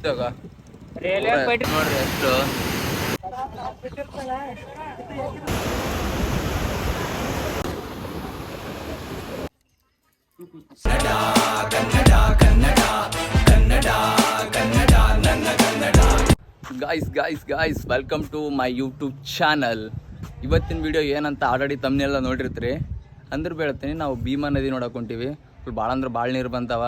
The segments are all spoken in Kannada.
ಸೀದಾಗ ನೋಡ್ರಿ ಎಷ್ಟು guys welcome to my YouTube channel. ಇವತ್ತಿನ ವಿಡಿಯೋ ಏನಂತ ಆಲ್ರೆಡಿ ತಮ್ಮನೆಲ್ಲ ನೋಡಿರ್ತೀರಿ. ಅಂದ್ರೆ ಬೀಳ್ತೀನಿ ನಾವು ಭೀಮಾ ನದಿ ನೋಡಕ್ಕೆ ಹೊಂಟೀವಿ. ಭಾಳ ಅಂದ್ರೆ ಭಾಳ ನೀರು ಬಂತಾವ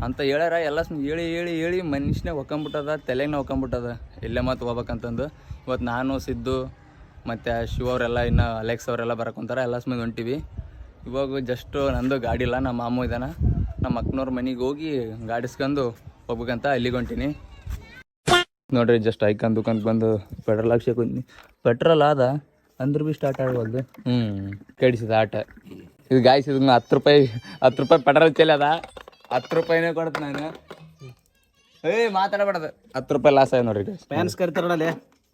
ಅಂತ ಹೇಳ್ಯಾರ. ಎಲ್ಲ ಹೇಳಿ ಹೇಳಿ ಹೇಳಿ ಮನುಷ್ಯನಾಗ ಹೊಕ್ಕೊಂಬಿಟ್ಟದ, ತಲೆಗೆ ಹೊಕ್ಕೊಂಬಿಟ್ಟದ ಎಲ್ಲೇ ಮತ್ತು ಹೋಗ್ಬೇಕಂತಂದು. ಇವತ್ತು ನಾನು ಸಿದ್ದು ಮತ್ತು ಶಿವ ಅವರೆಲ್ಲ ಇನ್ನು ಅಲೆಕ್ಸ್ ಅವರೆಲ್ಲ ಬರಕೊಂತಾರೆ. ಎಲ್ಲ ಸುಮ್ಮನೆ ಹೊಂಟೀವಿ. ಇವಾಗ ಜಸ್ಟು ನಂದು ಗಾಡಿ ಇಲ್ಲ, ನಮ್ಮ ಮಾಮೂ ಇದ್ದಾನ. ನಮ್ಮ ಅಕ್ಕನವ್ರ ಮನೆಗೆ ಹೋಗಿ ಗಾಡಿಸ್ಕೊಂಡು ಹೋಗ್ಬೇಕಂತ ಅಲ್ಲಿಗೆ ಹೊಂಟೀನಿ. ನೋಡ್ರಿ ಜಸ್ಟ್ ಐಕನ್ ದುಕಾನ್ಗೆ ಬಂದು ಪೆಟ್ರೋಲ್ ಹಾಕ್ಸಕ್ಕೆ ಪೆಟ್ರೋಲ್ ಆದ ಅಂದ್ರೆ ಭೀ ಸ್ಟಾರ್ಟ್ ಆಗವಲ್ದು. ಕಡಿಸಿದ ಆಟ ಇದು ಗಾಯ್ಸ್. ಇದು 10 ರೂಪಾಯಿ ಪೆಟ್ರೋಲ್ ಚೆಲ್ಲಿ ಅದ. 10 ರೂಪಾಯಿನೇ ಕೊಡ್ತು ನಾನು. ಮಾತಾಡಬಾರ್ದು. 10 ರೂಪಾಯಿ ಲಾಸ್ ಆಯ್ತು ನೋಡ್ರಿ. ಫ್ಯಾನ್ಸ್ ಕರಿತಾರಲ್ಲ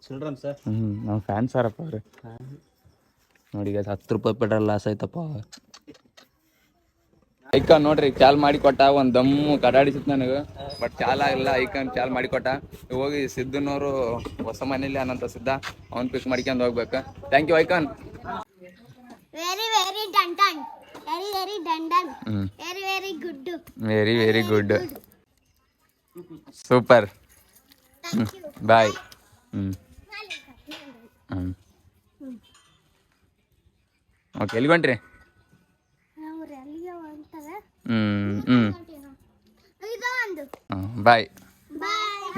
ಚಿಲ್ಡ್ರನ್ಸ್. ನಾವು ಫ್ಯಾನ್ಸ್ ಆರಪ್ಪ ಅವ್ರಿ. ನೋಡಿ ಗಾಯ್ಸ್ 10 ರೂಪಾಯಿ ಪೆಟ್ರೋಲ್ ಲಾಸ್ ಆಯ್ತಪ್ಪ. ಐಕಾನ್ ನೋಡ್ರಿ ಚಾಲ್ ಮಾಡಿ ಕೊಟ್ಟ. ಒಂದು ದಮ್ಮು ಕಡಾಡಿಸಿತ್ತು ನನಗೆ, ಬಟ್ ಚಾಲ್ ಆಗಿಲ್ಲ. ಐಕಾನ್ ಚಾಲ್ ಮಾಡಿ ಕೊಟ್ಟ. ಹೋಗಿ ಸಿದ್ದನವರು ಹೊಸ ಮನೇಲಿ ಅನಂತ ಸಿದ್ದ, ಅವ್ನು ಪಿಕ್ ಮಾಡ್ಕೊಂಡು ಹೋಗ್ಬೇಕು. Thank you icon. Very good super. Bye. Okay, ಎಲ್ಲಿ ಹೊಂಟ್ರಿ? ಬಾಯ್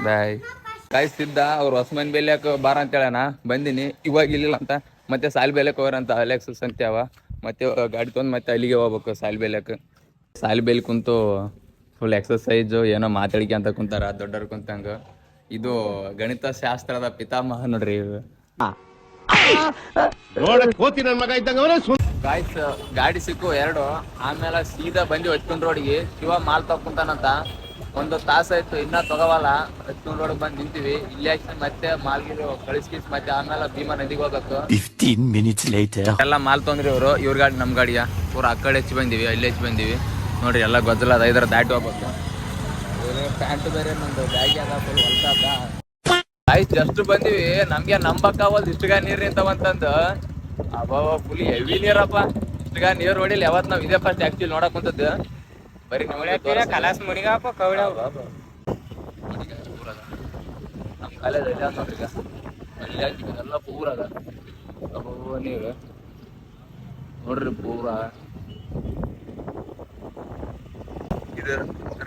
ಬಾಯ್. ಕಾಯಿಸ್ತಿದ್ದ ಅವ್ರು ಹೊಸಮನ್ ಬೇಲ್ಯಾಕ ಬಾರ ಅಂತ ಹೇಳಣ. ಬಂದಿನಿ. ಇವಾಗ ಇಲ್ಲಿಲ್ಲ ಅಂತ ಮತ್ತೆ ಸಾಲ್ ಬೇಲಕ್ಕೆ ಹೋಗ್ರಂತ ಅಲೆಕ್ಸ್ ಸಂತ್ಯಾವ. ಮತ್ತೆ ಗಾಡಿ ತೊಗೊಂಡು ಮತ್ತೆ ಅಲ್ಲಿಗೆ ಹೋಗ್ಬೇಕು ಸಾಲ್ ಬೇಲಕ್ಕೆ. ಸಾಲ್ ಬೇಲ್ ಕುಂತು ಫುಲ್ ಎಕ್ಸಸೈಜು ಏನೋ ಮಾತಾಡಿಕೆ ಅಂತ ಕುಂತಾರ ದೊಡ್ಡವ್ರು ಕುಂತಂಗ. ಇದು ಗಣಿತ ಶಾಸ್ತ್ರದ ಪಿತಾಮಹ ನೋಡ್ರಿ. ಗಾಯ್ಸ್ ಗಾಡಿ ಸಿಕ್ಕು 2. ಆಮೇಲೆ ಸೀದಾ ಬಂದು ಹೊಚ್ಕೊಂಡ್ ರೋಡಿಗೆ. ಶಿವ ಮಾಲ್ ತಗೊಂತಾನಂತ. 1 ತಾಸು ಆಯ್ತು ಇನ್ನೂ ತಗೋವಲ್ಲ. ಹೊಚ್ಕೊಂಡ್ ರೋಡ್ ಬಂದು ನಿಂತೀವಿ. ಇಲ್ಲಿ ಹಾಕಿ ಮತ್ತೆ ಮಾಲ್ಗಿರು ಕಳಿಸ್ಕಿಸ್ ಮತ್ತೆ ಆಮೇಲೆ ಭೀಮಾ ನದಿಗೆ ಹೋಗ್ಬೇಕು. 15 minutes later ಎಲ್ಲ ಮಾಲ್ ತೊಂದ್ರಿ ಇವ್ರು. ಇವ್ರ ಗಾಡಿ ನಮ್ಮ ಗಾಡಿಯ ಪೂರ ಆ ಕಡೆ ಹೆಚ್ಚಿ ಬಂದೀವಿ, ಅಲ್ಲಿ ಹೆಚ್ಚಿ ಬಂದೀವಿ ನೋಡ್ರಿ. ಎಲ್ಲ ಗೊತ್ತಲ್ಲ 5 ದಾಟಿ ಹೋಗ್ಬೇಕು. ಪ್ಯಾಂಟ್ ಬೇರೆ ನಂದು ಬ್ಯಾಗಿ ಅದ ಫುಲ್ ಹೊಲ್ತಾದ. ಆಯ್ತು ಜಸ್ಟ್ ಬಂದೀವಿ. ನಮ್ಗೆ ನಂಬಕ್ಕಾವಲ್ದು ಇಷ್ಟಗ ನೀರು ನಿಂತವಂತಂದು. ಅಬ್ಬಾವ ಫುಲ್ ಹೆವಿ ನೀರಪ್ಪ. ಇಷ್ಟಗ ನೀರು ನೋಡಿಲ್ಲ ಯಾವತ್ತು ನಾವು. ಇದೇ ಫಸ್ಟ್ ಆಕ್ಚುಲಿ ನೋಡಕ್ ಕುಂತದ್ದು. ಬರೀ ಕಲಾಸ್ ಮುನಿಗಪ್ಪ ಕವಡ ನಮ್ಮ ಕಾಲೇಜ್ ಅಲ್ಲಿ ನೋಡ್ರಿ. ಈಗ ಅಲ್ಲಿ ಹಾಕಿ ಎಲ್ಲ ಪೂರ ಅದ. ಅಬ್ಬಾವ ನೀರು ನೋಡ್ರಿ ಪೂರ. ಇದು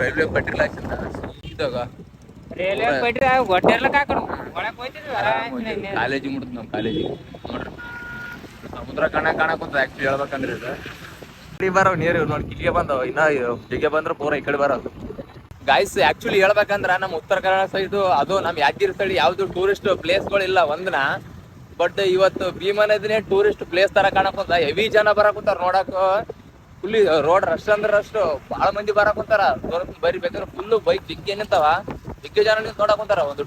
ರೈಲ್ವೆ ಪಟ್ರಿ ಹಾಕಿಂದ ಇದಾಗ ಕಾಲೇಜಿಗೆ ಮುಡ್ದು. ನಮ್ಮ ಕಾಲೇಜಿಗೆ ನೋಡ್ರಿ ಸಮುದ್ರ ಕಾಣಕುಂತ. ಆಕ್ಚುಲಿ ಹೇಳ್ಬೇಕಂದ್ರೆ ಇದು ಬರೋ ನೀರು ನೋಡಿ ಇಲ್ಲಿಗೆ ಬಂದವ. ಇನ್ನ ಹೀಗೆ ಬಂದ್ರೆ ಪೂರ ಈ ಕಡೆ ಬರೋದು. ಗಾಯ್ಸ್ ಆಕ್ಚುಲಿ ಹೇಳ್ಬೇಕಂದ್ರ ನಮ್ಮ ಉತ್ತರ ಕನ್ನಡ ಸೈಡ್ ಅದು ನಮ್ಮ ಯಾದಗಿರಿ ಸೈಡ್ ಯಾವ್ದು ಟೂರಿಸ್ಟ್ ಪ್ಲೇಸ್ಗಳಿಲ್ಲ ಒಂದನ. ಬಟ್ ಇವತ್ತು ಭೀಮಾ ನದಿನೇ ಟೂರಿಸ್ಟ್ ಪ್ಲೇಸ್ ತರ ಕಾಣಕುಂತ. ಹೆವಿ ಜನ ಬರಕುಂತಾರ ನೋಡಕ್. ಫುಲ್ ರೋಡ್ ರಶ್ ಅಂದ್ರೆ ರಶ್. ಭಾಳ ಮಂದಿ ಬರಕುಂತಾರ. ಬರೀ ಬೇಕಾದ್ರೆ ಫುಲ್ ಬೈಕ್ ಜಿಗ್ಗೆ ನಿಂತಾವ. ಜಿಗ್ಗೆ ಜನ ನಿಂತ ನೋಡಕುಂತಾರ. ಒಂದು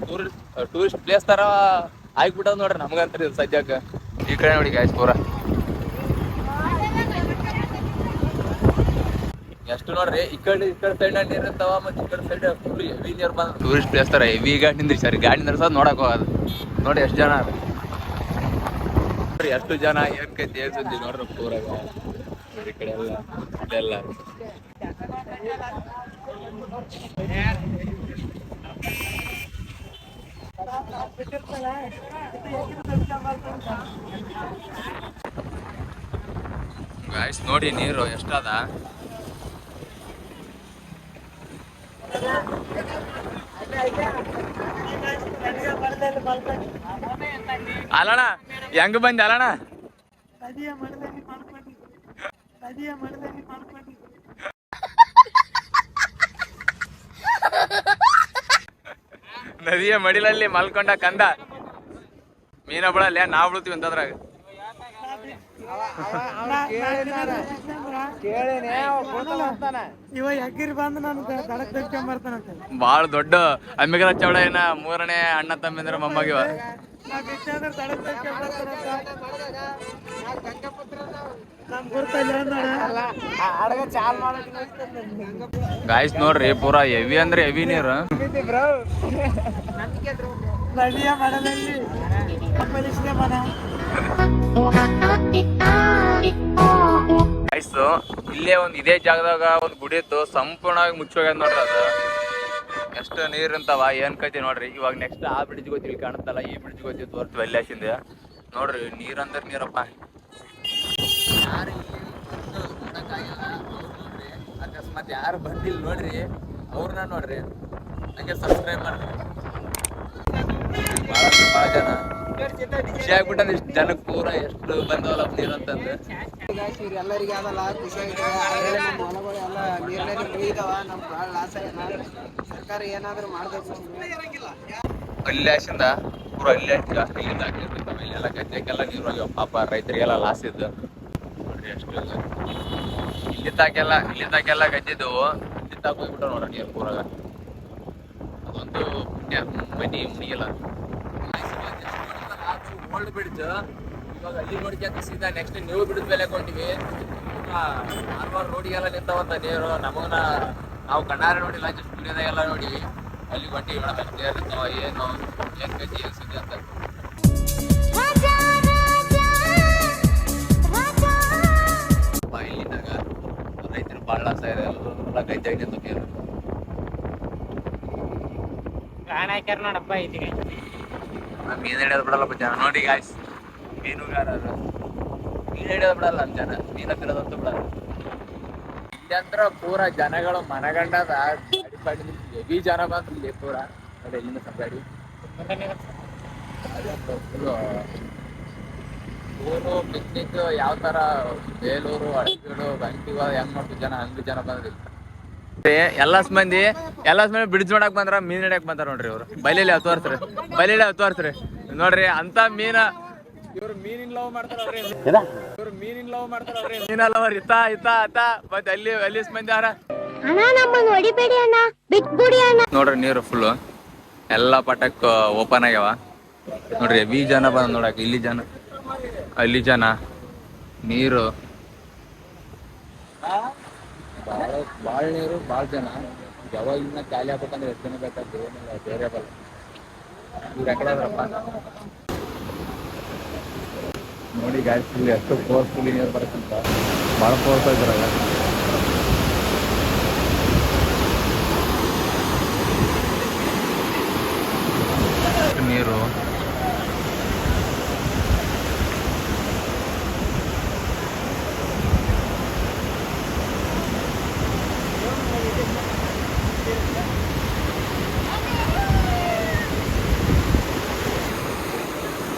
ಟೂರಿಸ್ಟ್ ಪ್ಲೇಸ್ ತರ ಆಗ್ಬಿಟ್ಟದ ನೋಡ್ರಿ ನಮ್ಗಂತ ಇದು ಸದ್ಯಕ್ಕೆ. ಈ ಕಡೆ ನೋಡಿ ಗಾಯ್ಸ್ ಪೂರ ಎಷ್ಟು ನೋಡ್ರಿ. ಈ ಕಡೆ ಸೈಡ್ ನೀರ್ ಇರ್ತಾವ. ಮತ್ತೆ ಈ ಕಡೆ ಸೈಡ್ ಫುಲ್ ಹೆವಿ ನೀರ್ ಬಂದ ಟೂರಿಸ್ಟ್ ಪ್ಲೇಸ್ ತರ ಹೆವಿ ಗಾಡಿ ನಿಂದ್ರಿ. ಸರಿ ಗಾಡಿ ನಿಂದ್ರಸೋದು ನೋಡಕ್ ಹೋಗೋದು. ನೋಡಿ ಎಷ್ಟು ಜನ ನೋಡ್ರಿ, ಎಷ್ಟು ಜನ ಏನ್ ಕೈತಿ ಏನ್ ಸುದ್ದಿ ನೋಡ್ರಿ ಪೂರಾಗ. ಈ ಕಡೆ ಎಲ್ಲ ಗಾಯ್ಸ್ ನೋಡಿ ನೀರು ಎಷ್ಟದ. ಅಲ್ಲಣ್ಣ ಹೆಂಗ ಬಂದೆ ಅಲ್ಲಣ್ಣ? ನದಿಯ ಮಡಿಲಲ್ಲಿ ಮಲ್ಕೊಂಡ ಕಂದ ಮೀನ ಬಿಡಲ್ಲ. ನಾವ್ ಬಿಡ್ತೀವಿ ಅಂತದ್ರಾಗ. ಬಾಳ ದೊಡ್ಡ ಅಮ್ಮಿಗರ ಚೌಡ ಏನ 3ನೇ ಅಣ್ಣ ತಮ್ಮಿಂದ್ರ ಮೊಮ್ಮಗಿವ. ಗಾಯ್ಸ್ ನೋಡ್ರಿ ಪೂರಾ ಹೆವಿ ಅಂದ್ರೆ ಹೆವಿ ನೀರು. ಗಾಯ್ಸ್ ಇಲ್ಲೇ ಇದೇ ಜಾಗದಾಗ ಒಂದು ಗುಡಿ ಇತ್ತು, ಸಂಪೂರ್ಣವಾಗಿ ಮುಚ್ಚೋಗ್ಯದ ನೋಡ್ರಿ ಅದು. ಎಷ್ಟು ನೀರ್ ಇರ್ತಾವ ಏನ್ ಕೈತಿ ನೋಡ್ರಿ. ಇವಾಗ ನೆಕ್ಸ್ಟ್ ಆ ಬ್ರಿಡ್ಜ್ ಗೊತ್ತಿ ಇಲ್ಲಿ ಕಾಣುತ್ತಲ್ಲ, ಈ ಬ್ರಿಡ್ಜ್ ಗೊತ್ತಿ ತೋರ್ತೀವಿ ಅಲ್ಲಾಶಿಂದ ನೋಡ್ರಿ. ನೀರ್ ಅಂದ್ರೆ ನೀರಪ್ಪ. ಯಾರು ಅಕಸ್ಮಾತ್ ಯಾರು ಬಂದಿಲ್ಲ ನೋಡ್ರಿ, ಅವ್ರನ್ನ ನೋಡ್ರಿ, ಹಂಗೆ ಸಬ್ಸ್ಕ್ರೈಬ್ ಮಾಡ್ರಿ. ಭಾಳ ಜನ ಖುಷಿ ಆಗ್ಬಿಟ್ಟ ಇಷ್ಟು ಜನಕ್ಕೆ ಪೂರ ಎಷ್ಟು ಬಂದವಲ್ಲ ನೀರು ಅಂತಂದು. ಎಲ್ಲರಿಗೆ ಅದಲ್ಲ ಖುಷಿ ಆಗಿದೆ. ನಮ್ಮ ಹೊಲಗಳು ಎಲ್ಲ ನೀರಿನಲ್ಲಿ ಮುಗಿದಾವ. ನಮ್ಗೆ ಭಾಳ ಲಾಸ್ ಆಗ್ಯದ. ಸರ್ಕಾರ ಏನಾದರೂ ಮಾಡ್ಬೇಕು. ಅಲ್ಲಾಶಿಂದ ಪೂರ ಅಲ್ಲೇ ಜಾಸ್ತಿ ಇಲ್ಲಿಂದ ಹಾಕಿರ್ತಾವೆ. ಇಲ್ಲೆಲ್ಲ ಗದ್ದೆಗೆಲ್ಲ ನೀರು ಹೋಗ್ಯಾವ ಪಾಪ, ರೈತರಿಗೆಲ್ಲ ಲಾಸ್ ಇದ್ದು ನೋಡ್ರಿ. ಎಷ್ಟು ಇಲ್ಲಿ ತಾಕೆಲ್ಲ ಗದ್ದಿದ್ದವು, ಇಲ್ಲಿ ತಾಕ ಹೋಗ್ಬಿಟ್ಟು ನೋಡ್ರಿ ನೀರು ಪೂರಾಗ. ಅದೊಂದು ಪುಣ್ಯ ಮನಿ ಮುನಿಗಿಲ್ಲ. ಓಲ್ಡ್ ಬ್ರಿಡ್ಜ್ ಇವಾಗ ಅಲ್ಲಿ ನೋಡ್ಕೊಂತ ಸೀದಾ ನೆಕ್ಸ್ಟ್ ನ್ಯೂ ಬ್ರಿಡ್ಜ್ ಮೇಲೆ ಕೊಂಡಿವಿ. ಆರ್ವಾರ್ ರೋಡಿಗೆಲ್ಲ ನಿಂತಾವಂತ ನೀರು. ನಮಗನ ನಾವು ಕಣ್ಣಾರೆ ನೋಡಿಲ್ಲ, ಜಸ್ಟ್ ವಿಡಿಯೋದಾಗೆಲ್ಲ ನೋಡಿವಿ. ಅಲ್ಲಿ ಕೊಂಡಿವಿ ಮೇಡಮ್ ನೀರು ಇರ್ತಾವ, ಏನು ಗತಿ ಅನ್ಸುತ್ತೆ ಅಂತ. ಇಲ್ಲಿದ್ದಾಗ ರೈತರು ಭಾಳ ಲಾಸ್ ಇದೆ. ಎಲ್ಲ ಗದ್ದೆಗೆ ನಿಂತು ನೀರು ಹಾಕ್ಯಾರ ನೋಡಪ್ಪ. ಇದೀಗ ಮೀನು ಹಿಡಿಯೋದು ಬಿಡಲ್ಲಪ್ಪ ಜನ ನೋಡಿ ಗಾಯ್ಸ್. ಮೀನುಗಾರರು ಮೀನು ಹಿಡಿಯೋದು ಬಿಡಲ್ಲ ನಮ್ಮ ಜನ, ಮೀನು ಹತ್ತಿರೋದಂತೂ ಬಿಡಲ್ಲ. ಇಲ್ಲಂತ್ರ ಪೂರ ಜನಗಳು ಮನಗಂಡದ ಗಾಡಿ ಹೆವಿ ಜನ ಬಂದ್ರು ಇಲ್ಲಿ ಪೂರ. ನೋಡಿ ಇಲ್ಲಿಂದ ಸ್ವಲ್ಪ ಗಾಡಿ ಊರು ಪಿಕ್ನಿಕ್ ಯಾವ ಥರ ಬೇಲೂರು, ಅಳವೀಡು, ಗಂಟಿವಾದ ಹೆಂಗ್ ಮಾಡ್ತೀವಿ ಜನ, ಹಂಗೆ ಜನ ಬಂದ್ರಿ. ಎಲ್ಲ ಮಂದಿ ಬ್ರಿಡ್ಜ್ ನೋಡಕ್ ಬಂದ್ರ, ಮೀನ್ ಹಿಡಿಯಕ್ ಬಂದಾರ ನೋಡ್ರಿ. ಇವ್ರು ಬೈಲೇಲಿ ಹತ್ತು ವರ್ಷ ನೋಡ್ರಿ ಅಂತ ಮೀನ. ಇವ್ರು ಮೀನಿನ ಲವ್ ಮಾಡ್ತಾರ್ರಿ, ಮೀನ ಲವರ್ ಮತ್ತೆ ಅಲ್ಲಿ ಮಂದಿ ಆರ ನೋಡ್ರಿ. ನೀರು ಫುಲ್ ಎಲ್ಲ ಪಟಕ್ ಓಪನ್ ಆಗ್ಯಾವ ನೋಡ್ರಿ. ಹೆವಿ ಜನ ಬಂದ್ ನೋಡಕ್. ಇಲ್ಲಿ ಜನ, ಅಲ್ಲಿ ಜನ, ನೀರು ಭಾಳ ನೀರು, ಭಾಳ ಜನ. ಯಾವಾಗಿನ ಖಾಲಿ ಆಗ್ಬೇಕಂದ್ರೆ ಎಷ್ಟು ಜನ ಬೇಕಾಗ್ತದೆ, ಏನಿಲ್ಲ ಬೇರೆ ಬಲ್ಲ. ಇವ್ರು ಎಕಡೆ ಅದ್ರಪ್ಪ ನೋಡಿ ಗಾಯ್ಸ್. ಇಲ್ಲಿ ಎಷ್ಟು ಫೋರ್ಸ್ಫುಲಿ ನೀರು ಬರುತ್ತಂತ, ಭಾಳ ಫೋರ್ಸ್ ಆಗಿರಲ್ಲ. ನೀರು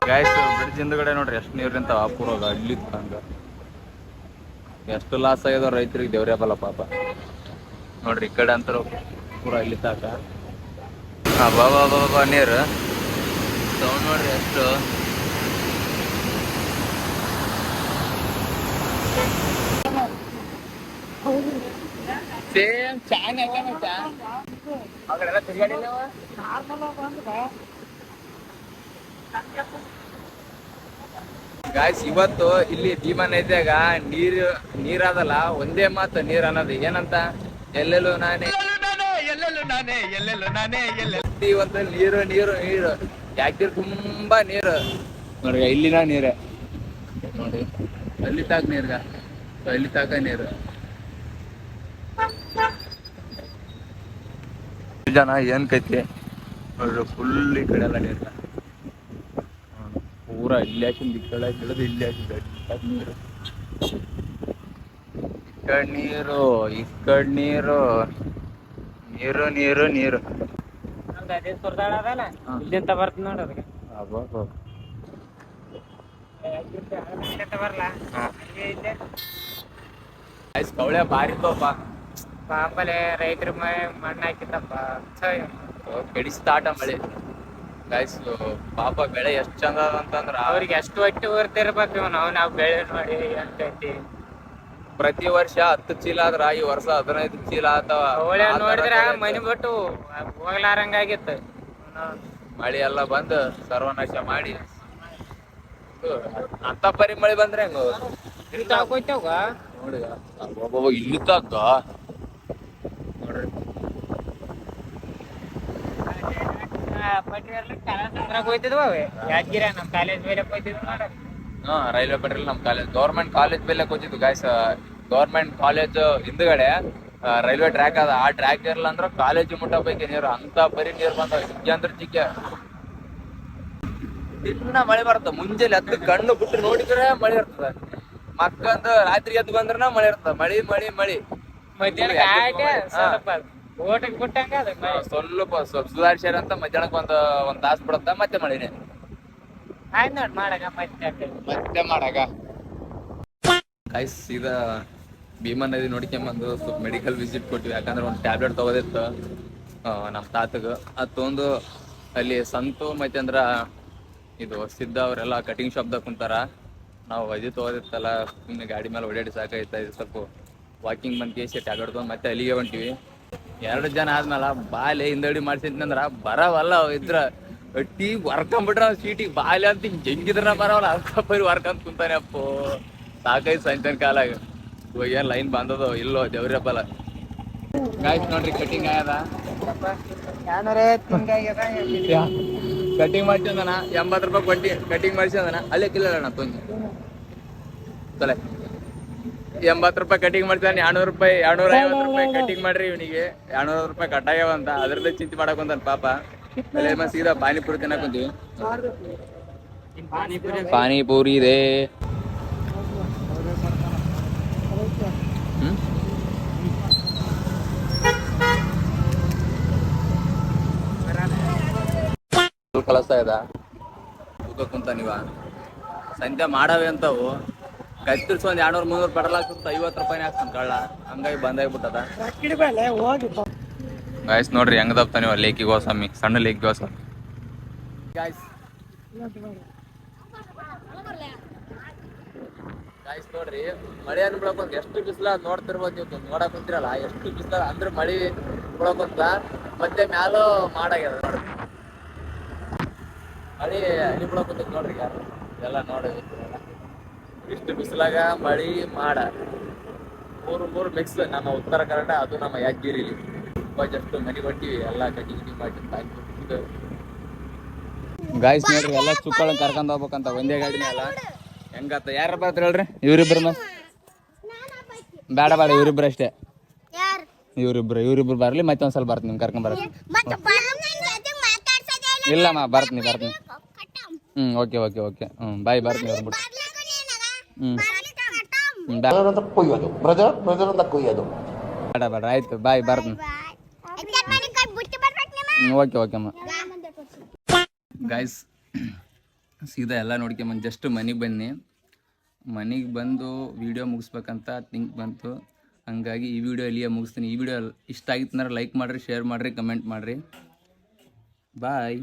ಗಾಯ್ಸ್. ಬ್ರಿಡ್ಜ್ ಹಿಂದ್ಗಡೆ ನೋಡ್ರಿ ಎಷ್ಟು ನೀರು ನಿಂತಾವ ಪೂರಾಗ. ಅಲ್ಲಿ ಹಂಗ ಎಷ್ಟು ಲಾಸ್ ಆಗ್ಯದ ರೈತರಿಗೆ, ದೇವ್ರೇ ಬಲ್ಲ ಪಾಪ. ನೋಡ್ರಿ ಈ ಕಡೆ ಅಂತಾರ ಪೂರ ಇಲ್ಲಿ ತಾಕ ಬಾಬಾ ನೀರು ಸೌಂಡ್ ನೋಡ್ರಿ ಎಷ್ಟು. ಸೇಮ್ ಚಾನ್ ತಿರ್ಗಾಡಿಲ್ಲ. ಗಾಯ್ಸ್ ಇವತ್ತು ಇಲ್ಲಿ ಭೀಮಾ ನದಿಯಾಗ ನೀರಾದಲ್ಲ, ಒಂದೇ ಮಾತು ನೀರ್ ಅನ್ನೋದು ಏನಂತ, ಎಲ್ಲೆಲ್ಲೂ ನಾನೇ ಇವತ್ತು ನೀರು ನೀರು ನೀರು ಯಾಕಿರ್ ತುಂಬಾ ನೀರು ನೋಡ್ರಿ. ಇಲ್ಲಿನ ನೀರೇ ನೋಡಿ, ಅಲ್ಲಿ ತಾಕ ನೀರ್ಗ, ಅಲ್ಲಿ ತಾಕ ನೀರು. ಜನ ಏನ್ ಕೈತಿ ನೋಡ್ರಿ, ಫುಲ್ ಈ ಕಡೆ ಎಲ್ಲ ನೀರ್ಗ ಪೂರ. ಇಲ್ಲಿ ಹಾಕಿಂದ ಈ ಕಡೆ ಹಿಡಿದು ಇಲ್ಲಿ ಹಾಕಿಂದ ನೀರು. ಈ ಕಡೆ ನೀರು ನೀರು ನೀರು ನೀರು. ಇಲ್ಲಿಂದ ಬರ್ತ ನೋಡ್ರಿ ಅದಕ್ಕೆ ಕವಳೆ ಭಾರಿ ತೋಪ ಪಾಪಲೆ ರೈತರ ಮಣ್ಣು ಹಾಕಿದ್ದಪ್ಪ ಕೆಡಿಸ್ತಾಟ ಮಳೆ. ಗಾಯ್ಸ್ ಪಾಪ ಬೆಳೆ ಎಷ್ಟು ಚಂದ ಅಂತಂದ್ರ ಅವ್ರಿಗೆ ಎಷ್ಟು ಹೊಟ್ಟೆ ಹೊರ್ತಿರ್ಬೇಕು. ನಾವು ಬೆಳೆ ನೋಡಿ ಅಂತೈತಿ. ಪ್ರತಿ ವರ್ಷ 10 ಚೀಲ ಆದ್ರ ಈ ವರ್ಷ 15 ಚೀಲ ಆತವ. ನೋಡಿದ್ರ ಮನಿ ಬಿಟ್ಟು ಹೋಗ್ಲಾರಂಗಾಗಿತ್ತು. ಮಳೆ ಎಲ್ಲ ಬಂದು ಸರ್ವನಾಶ ಮಾಡಿ ಅಂತ ಪರಿ ಮಳೆ ಬಂದ್ರೆ ಹೆಂಗ ನೋಡಿ ಒಬ್ಬೊಬ್ಬ ಇಲ್ಲಿ ತಕ್ಕ ನೋಡ್ರಿ ಹಾ ರೈಲ್ವೆ ಪೆಟ್ರೋಲ್ ನಮ್ ಕಾಲೇಜ್ ಗೌರ್ಮೆಂಟ್ ಕಾಲೇಜ್ ಬೆಲೆ ಹೋಗಿದ್ದು ಗಾಯ್ಸ್ ಗೌರ್ಮೆಂಟ್ ಕಾಲೇಜ್ ಹಿಂದ್ಗಡೆ ರೈಲ್ವೆ ಟ್ರ್ಯಾಕ್ ಅದ ಆ ಟ್ರ್ಯಾಕ್ ಇರಲ್ಲ ಅಂದ್ರ ಕಾಲೇಜ್ ಮುಟ್ಟ ಬೈಕೆ ನೀರು ಅಂತ ಬರೀ ನೀರು ಬಂದ ಜಿಗ್ಗೆ ಅಂದ್ರೆ ಜಿಗ್ಗೆ ದಿನ ಮಳೆ ಬರ್ತದ ಮುಂಜಾನೆ ಹತ್ತು ಕಣ್ಣು ಬಿಟ್ಟು ನೋಡಿದ್ರೆ ಮಳೆ ಇರ್ತದ ಮಕ್ಕಂದು ರಾತ್ರಿ ಎದ್ದು ಬಂದ್ರ ಮಳೆ ಇರ್ತದ ಮಳಿ ಮಳಿ ಮಳಿ ಸ್ವಲ್ಪ ಸುಧಾರಿಸ್ಯಾರ ಅಂತ ಮಧ್ಯಾಹ್ನಕ್ಕೆ ಒಂದ್ ತಾಸು ಬಿಡತ್ತ ಮತ್ತೆ ಮಳಿನೇ ಮತ್ತೆ ಮಾಡಾಗ ಗೈಸ್ ಸೀದಾ ಭೀಮಾ ನದಿ ನೋಡ್ಕೊಂಬಂದು ಸ್ವಲ್ಪ ಮೆಡಿಕಲ್ ವಿಸಿಟ್ ಕೊಟ್ಟಿವಿ ಯಾಕಂದ್ರೆ ಒಂದು ಟ್ಯಾಬ್ಲೆಟ್ ತಗೋದಿತ್ತು ನಮ್ಮ ತಾತಗ ಅದು ತೊಗೊಂಡು ಅಲ್ಲಿ ಸಂತು ಮತ್ತೆ ಅಂದ್ರ ಇದು ಸಿದ್ಧ ಅವರೆಲ್ಲ ಕಟಿಂಗ್ ಶಾಪ್ದಾಗ ಕುಂತಾರ ನಾವು ಇದು ತಗೋದಿತ್ತಲ್ಲ ಸುಮ್ಮನೆ ಗಾಡಿ ಮೇಲೆ ಓಡಾಡಿ ಸಾಕಾಯ್ತಾ ಇದು ಸ್ವಲ್ಪ ವಾಕಿಂಗ್ ಬಂದ್ ಕೇಸಿ ಟ್ಯಾಬ್ಲೆಟ್ ತೊಗೊಂಡು ಮತ್ತೆ ಅಲ್ಲಿಗೆ ಹೊಂಟಿವಿ 2 ಜನ ಆದ್ಮೇಲೆ ಬಾಲೆ ಹಿಂದಡಿ ಮಾಡ್ಸಿದ್ನಂದ್ರ ಬರವಲ್ಲ ಇದ್ರ ಟೀ ವರ್ಕೊಂಬಿಟ್ರ ಸೀಟಿಗೆ ಬಾಲೆ ಅಂತ ಹಿಂಗ್ ಜಂಗಿದ್ರ ಬರವಲ್ಲ ಅರ್ಕ ಪರಿ ವರ್ಕಂತ ಕುಂತಾನೆ ಅಪ್ಪೋ ಸಾಕೈತ್ ಸಂಚನ್ ಕಾಲಾಗ ಇವಾಗ ಏನ್ ಲೈನ್ ಬಂದದೋ ಇಲ್ಲೋ ದೇವ್ರಪ್ಪಲ್ಲ ಗಾಯ್ಸ್ ನೋಡ್ರಿ ಕಟಿಂಗ್ ಆಗ್ಯದ ಕಟಿಂಗ್ ಮಾಡ್ಸಂದನ 80 ರೂಪಾಯಿ ಕೊಟ್ಟಿ ಕಟಿಂಗ್ ಮಾಡ್ಸಂದನ ಅಲ್ಲೇ ಕಿಲ್ಲಣ್ಣ ತೊಂಗಿ ತಲೆ 80 ರೂಪಾಯಿ ಕಟಿಂಗ್ ಮಾಡ್ತಾನೆ 200 ರೂಪಾಯಿ 250 ರೂಪಾಯಿ ಕಟಿಂಗ್ ಮಾಡ್ರಿ ಇವನಿಗೆ 200 ರೂಪಾಯಿ ಕಟ್ಟಾಗ್ಯಾವಂತ ಅದ್ರದ್ದೇ ಚಿಂತೆ ಮಾಡಕ್ ಬಂತಾನ ಪಾಪ ಅಲ್ಲೇ ಸೀದಾ ಪಾನಿಪುರಿ ತಿನ್ನಕ್ ಕುಂತೀವಿ ಪಾನಿಪುರಿ ಇದೆ ಕಲಸ್ತಾ ಇದ ತೂಕ ಕುಂತ ನೀವ ಸಂತೆ ಮಾಡಾವೆ ಅಂತವು ಕತ್ತಿರ್ಸ್ ಒಂದ್ 200-300 ಪೆಟ್ರೋಲ್ ಹಾಕ್ತ 50 ರೂಪಾಯಿನೇ ಹಾಕ್ತಾನ ಕಳ್ಳ ಹಂಗಾಗಿ ಬಂದಾಗ್ಬಿಟ್ಟದ ಗಾಯ್ಸ್ ನೋಡ್ರಿ ಹೆಂಗ್ ದಪ್ತ ನೀವು ಲೇಕಿ ಗೋಸ್ವಾಮಿ ಸಣ್ಣ ಲೇಕಿ ಗೋಸ್ವಾಮಿ ಗಾಯ್ಸ್ ಗಾಯ್ಸ್ ನೋಡ್ರಿ ಮಳೆ ಅನ್ಬಿಡಕ್ ಎಷ್ಟು ಬಿಸಿಲ ನೋಡ್ತಿರ್ಬೋದು ನೀವು ನೋಡಕ್ ಕುಂತಿರಲ್ಲ ಎಷ್ಟು ಬಿಸಿಲ ಅಂದ್ರೆ ಮಳಿ ಬಿಡಕೊಂತ ಮತ್ತೆ ಮ್ಯಾಲೂ ಮಾಡಾಗ್ಯದ ನೋಡ್ರಿ ಮಳಿ ಅಲ್ಲಿ ಬಿಡಕ್ ನೋಡ್ರಿ ಯಾರು ಎಲ್ಲ ನೋಡಿ ಇಷ್ಟು ಬಿಸಿಲಾಗ ಮಳಿ ಮಾಡ ಮೂರು ಮಿಕ್ಸ್ ನಮ್ಮ ಉತ್ತರ ಕನ್ನಡ ಅದು ನಮ್ಮ ಯಾದಗಿರಿಲಿ ಜಸ್ಟ್ ಮನೆ ಕೊಟ್ಟಿವಿ ಎಲ್ಲ ಕಟಿಂಗ್ ಮಾಡಿ ಗಾಯ್ಸ್ ನೋಡ್ರಿ ಎಲ್ಲ ಚುಕ್ಕಳ ಕರ್ಕೊಂಡ್ ಹೋಗ್ಬೇಕಂತ ಒಂದೇ ಗಾಡಿನ ಅಲ್ಲ ಹೆಂಗತ್ತ ಯಾರ ಬರ್ತಾರ ಹೇಳ್ರಿ ಇವ್ರಿಬ್ರು ಬೇಡ ಇವ್ರಿಬ್ರು ಅಷ್ಟೇ ಇವ್ರಿಬ್ರು ಬರ್ಲಿ ಮತ್ತೆ ಒಂದ್ಸಲ ಬರ್ತೀನಿ ನಿಮ್ ಕರ್ಕೊಂಡ್ ಬರ್ತೀನಿ ಇಲ್ಲಮ್ಮ ಬರ್ತೀನಿ ಓಕೆ ಬಾಯ್ ಬರ್ತೀನಿ ಅವ್ರು ಬೇಡ ಆಯ್ತು ಬಾಯ್ ಬರ್ತೀನಿ ಓಕೆ ಅಮ್ಮ ಗಾಯ್ಸ್ ಸೀದಾ ಎಲ್ಲ ನೋಡ್ಕೊಂಬಂದು ಜಸ್ಟ್ ಮನೆಗೆ ಬಂದು ವಿಡಿಯೋ ಮುಗಿಸ್ಬೇಕಂತ ಥಿಂಕ್ ಬಂತು ಹಂಗಾಗಿ ಈ ವಿಡಿಯೋ ಇಲ್ಲಿಯೇ ಮುಗಿಸ್ತೀನಿ ಈ ವಿಡಿಯೋ ಇಷ್ಟ ಆಗಿತ್ತಂದ್ರೆ ಲೈಕ್ ಮಾಡಿರಿ ಶೇರ್ ಮಾಡಿರಿ ಕಮೆಂಟ್ ಮಾಡಿರಿ ಬಾಯ್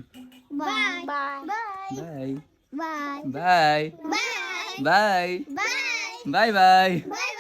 ಬಾಯ್ ಬಾಯ್ ಬಾಯ್ ಬಾಯ್ ಬಾಯ್ ಬಾಯ್ ಬಾಯ್